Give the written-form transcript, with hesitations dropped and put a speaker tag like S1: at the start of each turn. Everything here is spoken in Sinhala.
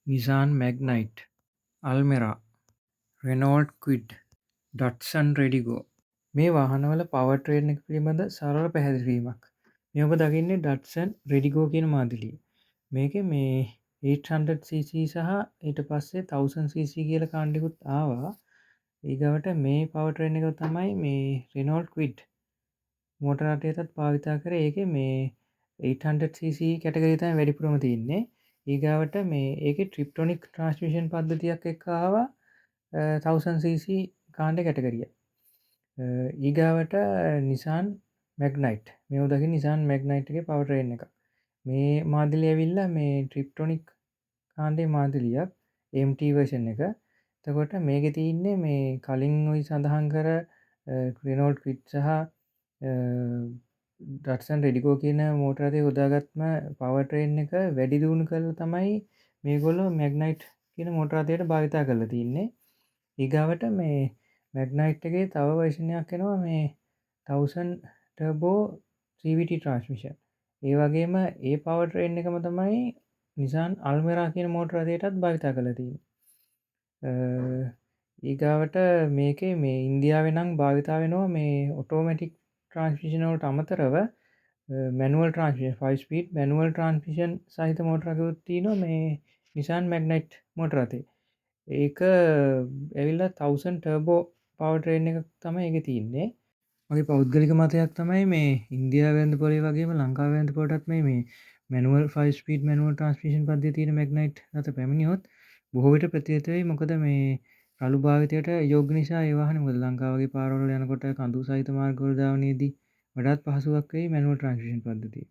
S1: Nissan Magnite, Almera, Renault Kwid, Datsun Redigo. මේ වාහනවල පවර්ට්‍රේන් එක පිළිබඳ සරල පැහැදිලීමක්. මේ ඔබ දකින්නේ ඩට්සන් රෙඩිගෝ කියන මාදිලිය. මේක මේ 800cc සහ ඊට පස්සේ 1000cc කියල කාණ්ඩිකුත් ආවා. ඒගවට මේ පවට්‍රේන් එක තමයි මේ රෙනෝල්ඩ් ක්විඩ් මෝටරටයටත් පාවිතා කර ඒක මේ 800cc කැටගරිතයි වැඩිපුරම තියන්නේ. ඒගාවට මේ ඒක ට්‍රිප්ටොනික් ට්‍රන්ස්මිෂන් පද්ධතියක් එක්කාව 1000cc කාණ්ඩ කැටගරිය. ඊගාවට නිසාන් මැගනයිට් මේ උදකි නිසාන් මැගනයිට්ගේ පවටරෙන් එක. මේ මාදිලි ඇවිල්ල මේ ට්‍රිප්ටොනික් කාණ්ඩේ මාදිලියක් MT වර්ෂන් එක. තකොට මේක තියන්නේ මේ කලින් ඔයි සඳහන් කර ක්‍රනෝල්ඩ් ක්විට් සහ ඩටසන් රෙඩිකෝ කියන මෝටරතය යොදාගත්ම පවටරෙන් එක වැඩි දියුණු කළ තමයි මේ ගොල්ලො මැග්නයිට් කියන මෝටරතයට භාවිතා කරලා තින්නේ. ඒගාවට මේ මැග්නයිට්ගේ තව වර්ෂණයක් කෙනවා මේ 1000 ටර්බෝ CVT ට්‍රන්ස්මිෂන්. ඒ වගේම ඒ පවටරෙන් එකම තමයි නිසාන් අල්මරා කියන මෝටරදයටත් භාවිතා කළ තින්. ඒගාවට මේකේ මේ ඉන්දියාවෙනම් භාවිතා වෙනවා මේ ඔටෝමටික් ට්‍රන්ස්මිෂනෝට අමතරව manual transmission 5 speed manual transmission සහිත මෝටරකයුත්තින මේ නිසාන් මැග්නයිට් මෝටරතේ. ඒක ඇවිල්ල 1000 ටර්බෝ පවටරෙන් එක තම එක තියන්නේ. මගේ පෞද්ගලික මතයක් තමයි මේ ඉන්දියාවන්ද පොලේ වගේ ලංකාවන්ද පොටත් මේ මැනුවල් 5 ස්පීඩ් මැනුවල් ට්‍රන්ස්මිෂන් පද්ධ තින මැගනයිට් අත පැමිණියොත් බොහෝවිට ප්‍රතිේතවයි මොකද මේ රළු භාවිතයට යෝග නිසා ඒවාහන මුද ලංකාවගේ පාරවල යනකොට කඳු සහිත මාර්ගෝල්ධාවනයේදී වඩත් පහසුවක් වේ මැනුවල් ට්‍රන්ස්මිෂන් පද්ධතිය.